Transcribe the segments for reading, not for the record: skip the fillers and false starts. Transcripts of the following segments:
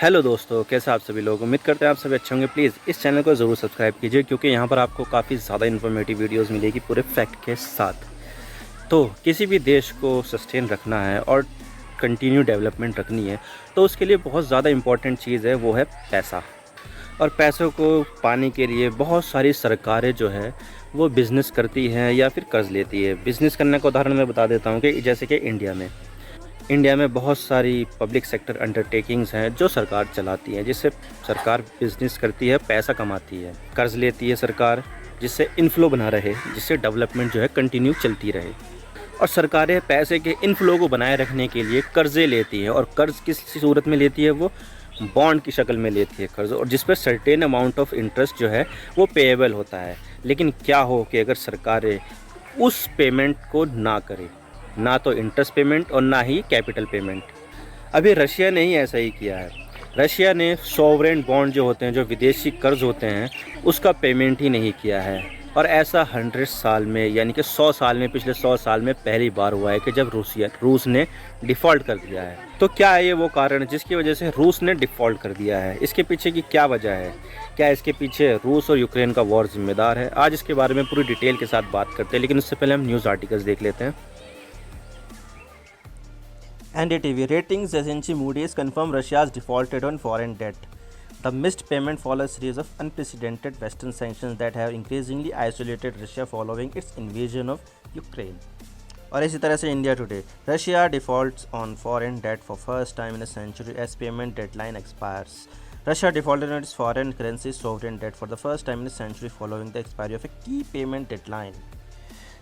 Hello दोस्तों, कैसे आप सभी लोग। उम्मीद करते हैं आप सभी अच्छे होंगे। प्लीज़ इस चैनल को ज़रूर सब्सक्राइब कीजिए क्योंकि यहाँ पर आपको काफ़ी ज़्यादा इन्फॉर्मेटिव वीडियोस मिलेगी पूरे फैक्ट के साथ। तो किसी भी देश को सस्टेन रखना है और कंटिन्यू डेवलपमेंट रखनी है तो उसके लिए बहुत ज़्यादा इम्पॉर्टेंट चीज़ है, वो है पैसा। और पैसों को पाने के लिए बहुत सारी सरकारें जो है वो बिज़नेस करती हैं या फिर कर्ज लेती है। बिज़नेस करने का उदाहरण मैं बता देता हूँ कि जैसे कि इंडिया में बहुत सारी पब्लिक सेक्टर अंडरटेकिंग्स हैं जो सरकार चलाती है, जिससे सरकार बिजनेस करती है, पैसा कमाती है, कर्ज लेती है सरकार, जिससे इनफ्लो बना रहे, जिससे डेवलपमेंट जो है कंटिन्यू चलती रहे। और सरकारें पैसे के इनफ्लो को बनाए रखने के लिए कर्जे लेती हैं, और कर्ज किस सूरत में लेती है, वो बॉन्ड की शक्ल में लेती है कर्ज, और जिस पर सर्टेन अमाउंट ऑफ इंटरेस्ट जो है वो पेएबल होता है। लेकिन क्या हो कि अगर सरकारें उस पेमेंट को ना करें, ना तो इंटरेस्ट पेमेंट और ना ही कैपिटल पेमेंट। अभी रशिया ने ही ऐसा ही किया है। रशिया ने सॉवरेन बॉन्ड जो होते हैं, जो विदेशी कर्ज होते हैं, उसका पेमेंट ही नहीं किया है। और ऐसा 100 साल में, यानी कि 100 साल में, पिछले 100 साल में पहली बार हुआ है कि जब रूस ने डिफ़ॉल्ट कर दिया है। तो क्या है ये वो कारण जिसकी वजह से रूस ने डिफ़ॉल्ट कर दिया है? इसके पीछे की क्या वजह है? क्या इसके पीछे रूस और यूक्रेन का वॉर जिम्मेदार है? आज इसके बारे में पूरी डिटेल के साथ बात करते हैं, लेकिन उससे पहले हम न्यूज़ आर्टिकल्स देख लेते हैं। NDTV ratings agency Moody's confirmed Russia's defaulted on foreign debt. The missed payment follows a series of unprecedented Western sanctions that have increasingly isolated Russia following its invasion of Ukraine. और इसी तरह से India Today, Russia defaults on foreign debt for first time in a century as payment deadline expires. Russia defaulted on its foreign currency sovereign debt for the first time in a century following the expiry of a key payment deadline.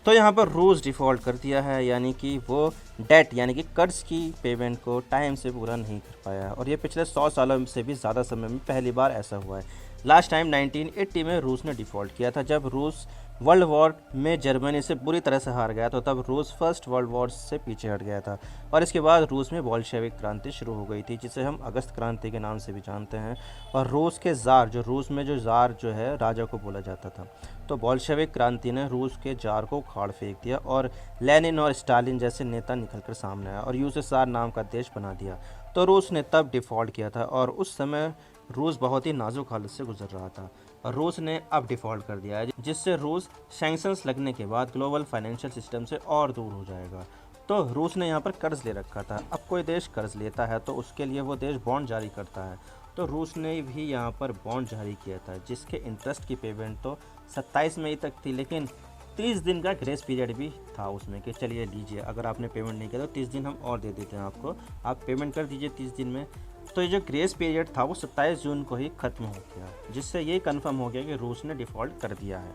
तो यहाँ पर रूस default कर दिया है, यानी कि वो डेट यानी कि कर्ज की पेमेंट को टाइम से पूरा नहीं कर पाया, और ये पिछले 100 सालों से भी ज़्यादा समय में पहली बार ऐसा हुआ है। लास्ट टाइम 1980 में रूस ने डिफ़ॉल्ट किया था, जब रूस वर्ल्ड वॉर में जर्मनी से बुरी तरह से हार गया, तो तब रूस फर्स्ट वर्ल्ड वॉर से पीछे हट गया था। और इसके बाद रूस में बोल्शेविक क्रांति शुरू हो गई थी, जिसे हम अगस्त क्रांति के नाम से भी जानते हैं। और रूस के ज़ार, जो रूस में जो ज़ार जो है राजा को बोला जाता था, तो बोल्शेविक क्रांति ने रूस के जार को उखाड़ फेंक दिया और लेनिन और स्टालिन जैसे नेता निकलकर सामने आया और यूएसएसआर नाम का देश बना दिया। तो रूस ने तब डिफ़ॉल्ट किया था, और उस समय रूस बहुत ही नाजुक हालत से गुजर रहा था, और रूस ने अब डिफ़ॉल्ट कर दिया है, जिससे रूस सैंक्शंस लगने के बाद ग्लोबल फाइनेंशियल सिस्टम से और दूर हो जाएगा। तो रूस ने यहाँ पर कर्ज ले रखा था। अब कोई देश कर्ज लेता है तो उसके लिए वो देश बॉन्ड जारी करता है, तो रूस ने भी यहाँ पर बॉन्ड जारी किया था, जिसके इंटरेस्ट की पेमेंट तो 27 मई तक थी, लेकिन 30 दिन का ग्रेस पीरियड भी था उसमें कि चलिए लीजिए, अगर आपने पेमेंट नहीं किया तो 30 दिन हम और दे देते हैं आपको, आप पेमेंट कर दीजिए 30 दिन में। तो ये जो ग्रेस पीरियड था वो 27 जून को ही ख़त्म हो गया, जिससे ये कंफर्म हो गया कि रूस ने डिफ़ॉल्ट कर दिया है।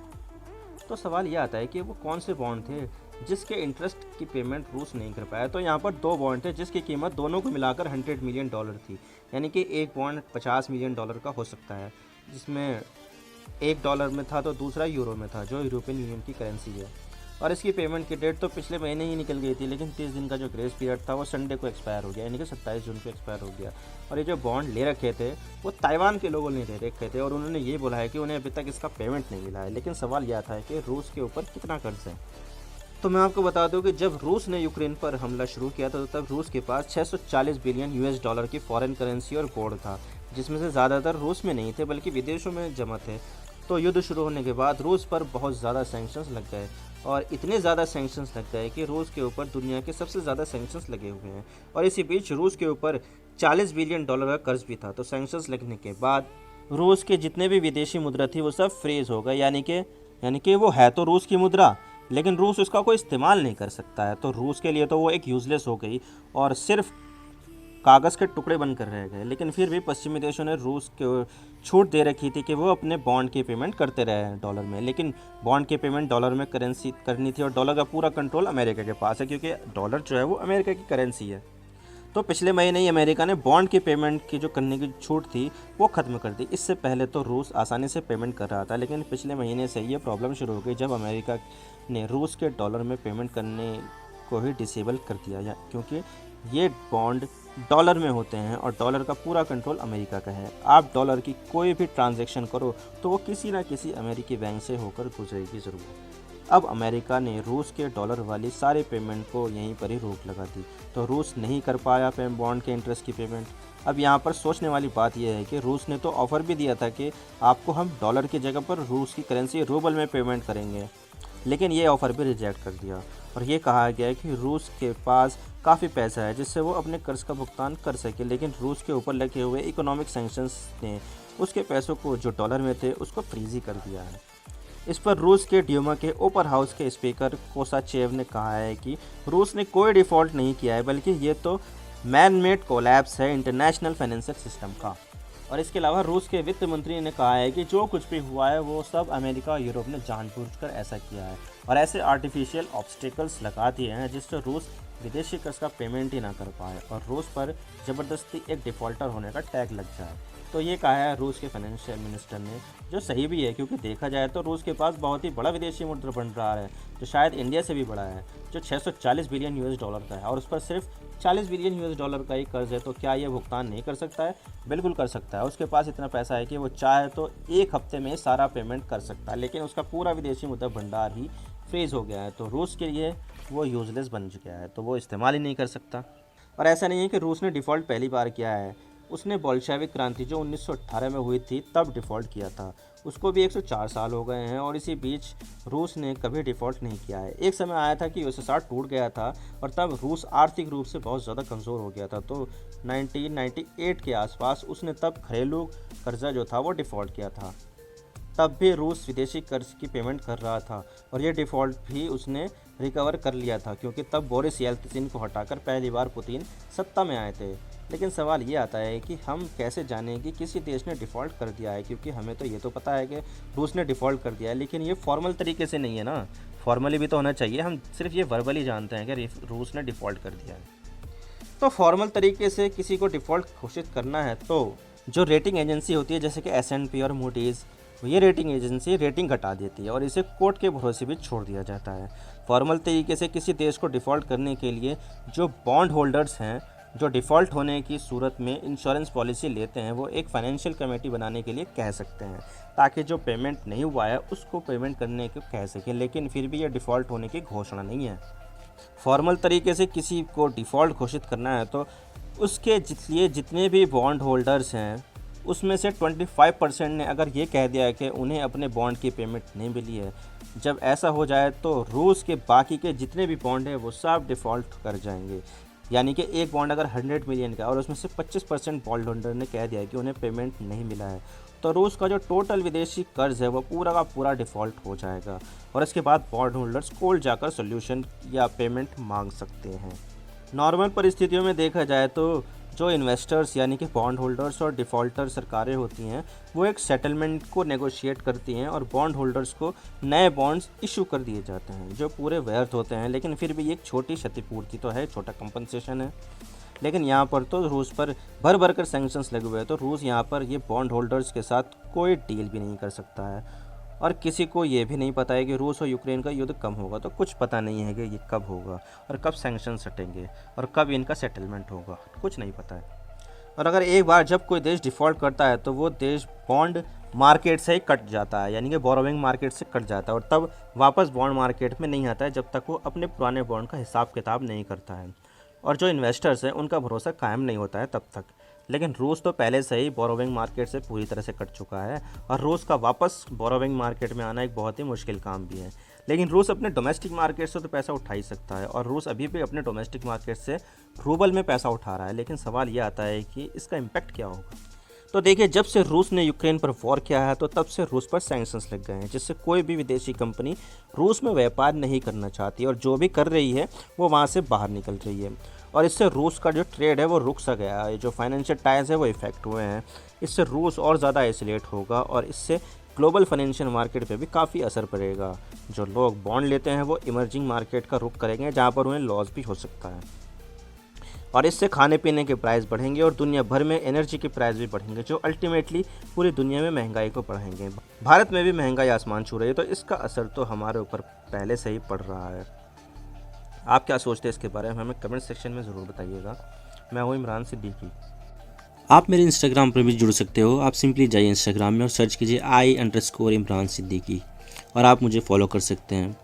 तो सवाल ये आता है कि वो कौन से बॉन्ड थे जिसके इंटरेस्ट की पेमेंट रूस नहीं कर पाया। तो यहाँ पर दो बॉन्ड थे जिसकी कीमत दोनों को मिलाकर $100 मिलियन थी, यानी कि एक बॉन्ड $50 मिलियन का हो सकता है, जिसमें $1 में था तो दूसरा यूरो में था, जो यूरोपियन यूनियन की करेंसी है। और इसकी पेमेंट की डेट तो पिछले महीने ही निकल गई थी, लेकिन 30 दिन का जो ग्रेस पीरियड था वो संडे को एक्सपायर हो गया, यानी कि 27 जून को एक्सपायर हो गया। और ये जो बॉन्ड ले रखे थे वो ताइवान के लोगों ने ले रखे थे, और उन्होंने ये बोला है कि उन्हें अभी तक इसका पेमेंट नहीं मिला है। लेकिन सवाल यह था कि रूस के ऊपर कितना कर्ज है। तो मैं आपको बता दूं कि जब रूस ने यूक्रेन पर हमला शुरू किया था, तो तब रूस के पास $640 बिलियन की फॉरेन करेंसी और गोल्ड था, जिसमें से ज़्यादातर रूस में नहीं थे बल्कि विदेशों में जमा थे। तो युद्ध शुरू होने के बाद रूस पर बहुत ज़्यादा सैंक्शंस लग गए, और इतने ज़्यादा सैंक्शंस लग गए कि रूस के ऊपर दुनिया के सबसे ज़्यादा सैंक्शंस लगे हुए हैं। और इसी बीच रूस के ऊपर $40 बिलियन का कर्ज भी था। तो सैंक्शंस लगने के बाद रूस के जितने भी विदेशी मुद्रा थी वो सब फ्रीज हो गए, यानी कि वो है तो रूस की मुद्रा, लेकिन रूस उसका कोई इस्तेमाल नहीं कर सकता है। तो रूस के लिए तो वो एक यूज़लेस हो गई और सिर्फ कागज़ के टुकड़े बनकर रह गए। लेकिन फिर भी पश्चिमी देशों ने रूस को छूट दे रखी थी कि वो अपने बॉन्ड की पेमेंट करते रहे डॉलर में, लेकिन बॉन्ड की पेमेंट डॉलर में करेंसी करनी थी, और डॉलर का पूरा कंट्रोल अमेरिका के पास है, क्योंकि डॉलर जो है वो अमेरिका की करेंसी है। तो पिछले महीने ही अमेरिका ने बॉन्ड की पेमेंट की जो करने की छूट थी वो ख़त्म कर दी। इससे पहले तो रूस आसानी से पेमेंट कर रहा था, लेकिन पिछले महीने से ये प्रॉब्लम शुरू हो गई जब अमेरिका ने रूस के डॉलर में पेमेंट करने को ही डिसेबल कर दिया, क्योंकि ये बॉन्ड डॉलर में होते हैं और डॉलर का पूरा कंट्रोल अमेरिका का है। आप डॉलर की कोई भी ट्रांजैक्शन करो तो वो किसी ना किसी अमेरिकी बैंक से होकर गुजरेगी ज़रूर। अब अमेरिका ने रूस के डॉलर वाली सारे पेमेंट को यहीं पर ही रोक लगा दी, तो रूस नहीं कर पाया बॉन्ड के इंटरेस्ट की पेमेंट। अब यहाँ पर सोचने वाली बात यह है कि रूस ने तो ऑफ़र भी दिया था कि आपको हम डॉलर की जगह पर रूस की करेंसी रूबल में पेमेंट करेंगे, लेकिन ये ऑफ़र भी रिजेक्ट कर दिया और ये कहा गया है कि रूस के पास काफ़ी पैसा है जिससे वो अपने कर्ज का भुगतान कर सके, लेकिन रूस के ऊपर लगे हुए इकोनॉमिक सैंक्शंस ने उसके पैसों को जो डॉलर में थे उसको फ्रीज ही कर दिया है। इस पर रूस के ड्यूमा के ऊपर हाउस के स्पीकर कोसाचेव ने कहा है कि रूस ने कोई डिफ़ॉल्ट नहीं किया है, बल्कि ये तो मैन मेड कोलैप्स है इंटरनेशनल फाइनेंशियल सिस्टम का। और इसके अलावा रूस के वित्त मंत्री ने कहा है कि जो कुछ भी हुआ है वो सब अमेरिका और यूरोप ने जानबूझकर ऐसा किया है और ऐसे आर्टिफिशियल ऑब्स्टिकल्स लगा दिए हैं जिससे रूस विदेशी कर्ज का पेमेंट ही ना कर पाए और रूस पर ज़बरदस्ती एक डिफ़ॉल्टर होने का टैग लग जाए। तो ये कहा है रूस के फाइनेंशियल मिनिस्टर ने, जो सही भी है क्योंकि देखा जाए तो रूस के पास बहुत ही बड़ा विदेशी मुद्रा भंडार है जो शायद इंडिया से भी बड़ा है, जो 640 बिलियन यूएस डॉलर का है और उस पर सिर्फ 40 बिलियन यूएस डॉलर का ही कर्ज है। तो क्या ये भुगतान नहीं कर सकता है? बिल्कुल कर सकता है। उसके पास इतना पैसा है कि वो चाहे तो एक हफ्ते में सारा पेमेंट कर सकता है, लेकिन उसका पूरा विदेशी मुद्रा भंडार ही फ्रीज हो गया है, तो रूस के लिए वो यूजलेस बन गया है, तो वो इस्तेमाल ही नहीं कर सकता। और ऐसा नहीं है कि रूस ने डिफ़ॉल्ट पहली बार किया है, उसने बोल्शेविक क्रांति जो 1918 में हुई थी तब डिफ़ॉल्ट किया था, उसको भी 104 साल हो गए हैं और इसी बीच रूस ने कभी डिफ़ॉल्ट नहीं किया है। एक समय आया था कि यूएसएसआर टूट गया था और तब रूस आर्थिक रूप से बहुत ज़्यादा कमज़ोर हो गया था, तो 1998 के आसपास उसने तब घरेलू कर्जा जो था वो डिफ़ॉल्ट किया था। तब भी रूस विदेशी कर्ज की पेमेंट कर रहा था और ये डिफ़ॉल्ट भी उसने रिकवर कर लिया था क्योंकि तब बोरिस येल्त्सिन को हटाकर पहली बार पुतिन सत्ता में आए थे। लेकिन सवाल ये आता है कि हम कैसे जानें कि किसी देश ने डिफ़ॉल्ट कर दिया है, क्योंकि हमें तो ये तो पता है कि रूस ने डिफ़ॉल्ट कर दिया है, लेकिन ये फॉर्मल तरीके से नहीं है ना, फॉर्मली भी तो होना चाहिए। हम सिर्फ ये वर्बली जानते हैं कि रूस ने डिफ़ॉल्ट कर दिया है। तो फॉर्मल तरीके से किसी को डिफ़ॉल्ट घोषित करना है तो जो रेटिंग एजेंसी होती है जैसे कि S&P और मूडीज़, ये रेटिंग एजेंसी रेटिंग घटा देती है और इसे कोर्ट के भरोसे भी छोड़ दिया जाता है। फॉर्मल तरीके से किसी देश को डिफ़ॉल्ट करने के लिए जो बॉन्ड होल्डर्स हैं, जो डिफ़ॉल्ट होने की सूरत में इंश्योरेंस पॉलिसी लेते हैं, वो एक फाइनेंशियल कमेटी बनाने के लिए कह सकते हैं ताकि जो पेमेंट नहीं हुआ है उसको पेमेंट करने को कह सकें, लेकिन फिर भी ये डिफ़ॉल्ट होने की घोषणा नहीं है। फॉर्मल तरीके से किसी को डिफ़ॉल्ट घोषित करना है तो उसके लिए जितने भी बॉन्ड होल्डर्स हैं उसमें से 25% ने अगर ये कह दिया है कि उन्हें अपने बॉन्ड की पेमेंट नहीं मिली है, जब ऐसा हो जाए तो रूस के बाकी के जितने भी बॉन्ड हैं वो सब डिफ़ॉल्ट कर जाएंगे। यानी कि एक बॉन्ड अगर 100 मिलियन का और उसमें से 25% बॉन्ड होल्डर ने कह दिया है कि उन्हें पेमेंट नहीं मिला है, तो रूस का जो टोटल विदेशी कर्ज है वो पूरा का पूरा डिफ़ॉल्ट हो जाएगा और इसके बाद बॉन्ड होल्डर्स कोर्ट जाकर सोल्यूशन या पेमेंट मांग सकते हैं। नॉर्मल परिस्थितियों में देखा जाए तो जो इन्वेस्टर्स यानी कि बॉन्ड होल्डर्स और डिफ़ॉल्टर सरकारें होती हैं वो एक सेटलमेंट को नेगोशिएट करती हैं और बॉन्ड होल्डर्स को नए बॉन्ड्स इशू कर दिए जाते हैं जो पूरे व्यर्थ होते हैं, लेकिन फिर भी एक छोटी क्षतिपूर्ति तो है, छोटा कंपनसेशन है। लेकिन यहाँ पर तो रूस पर भर भर कर सैंक्शंस लगे हुए हैं, तो रूस यहाँ पर ये बॉन्ड होल्डर्स के साथ कोई डील भी नहीं कर सकता है और किसी को ये भी नहीं पता है कि रूस और यूक्रेन का युद्ध कब होगा, तो कुछ पता नहीं है कि ये कब होगा और कब सैंक्शंस हटेंगे और कब इनका सेटलमेंट होगा, कुछ नहीं पता है। और अगर एक बार जब कोई देश डिफ़ॉल्ट करता है तो वो देश बॉन्ड मार्केट से ही कट जाता है, यानी कि बोरोविंग मार्केट से कट जाता है और तब वापस बॉन्ड मार्केट में नहीं आता है जब तक वो अपने पुराने बॉन्ड का हिसाब किताब नहीं करता है और जो इन्वेस्टर्स हैं उनका भरोसा कायम नहीं होता है तब तक। लेकिन रूस तो पहले से ही बोरोविंग मार्केट से पूरी तरह से कट चुका है और रूस का वापस बोरोविंग मार्केट में आना एक बहुत ही मुश्किल काम भी है। लेकिन रूस अपने डोमेस्टिक मार्केट से तो पैसा उठा ही सकता है और रूस अभी भी अपने डोमेस्टिक मार्केट से रूबल में पैसा उठा रहा है, लेकिन सवाल ये आता है कि इसका इम्पैक्ट क्या होगा। तो देखिए, जब से रूस ने यूक्रेन पर वॉर किया है तो तब से रूस पर सैंक्शंस लग गए हैं जिससे कोई भी विदेशी कंपनी रूस में व्यापार नहीं करना चाहती और जो भी कर रही है वो वहाँ से बाहर निकल रही है और इससे रूस का जो ट्रेड है वो रुक सा गया है, जो फाइनेंशियल टाइज है वो इफेक्ट हुए हैं। इससे रूस और ज़्यादा आइसोलेट होगा और इससे ग्लोबल फाइनेंशियल मार्केट पे भी काफ़ी असर पड़ेगा। जो लोग बॉन्ड लेते हैं वो इमर्जिंग मार्केट का रुख करेंगे जहाँ पर उन्हें लॉस भी हो सकता है और इससे खाने पीने के प्राइस बढ़ेंगे और दुनिया भर में एनर्जी के प्राइस भी बढ़ेंगे जो अल्टीमेटली पूरी दुनिया में महंगाई को बढ़ाएंगे। भारत में भी महंगाई आसमान छू रही है, तो इसका असर तो हमारे ऊपर पहले से ही पड़ रहा है। आप क्या सोचते हैं इसके बारे में हमें कमेंट सेक्शन में ज़रूर बताइएगा। मैं हूँ इमरान सिद्दीकी। आप मेरे इंस्टाग्राम पर भी जुड़ सकते हो। आप सिंपली जाइए इंस्टाग्राम में और सर्च कीजिए I_Imran Siddiqui और आप मुझे फॉलो कर सकते हैं।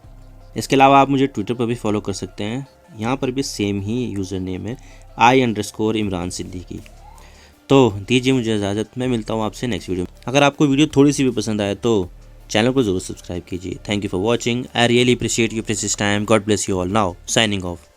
इसके अलावा आप मुझे ट्विटर पर भी फॉलो कर सकते हैं, यहाँ पर भी सेम ही यूज़र नेम है I_इमरान सिद्दीकी। तो दीजिए मुझे इजाज़त, मैं मिलता हूँ आपसे नेक्स्ट वीडियो में। अगर आपको वीडियो थोड़ी सी भी पसंद आए तो चैनल को ज़रूर सब्सक्राइब कीजिए। Thank you for watching, I really appreciate your precious time. God bless you all. Now signing off.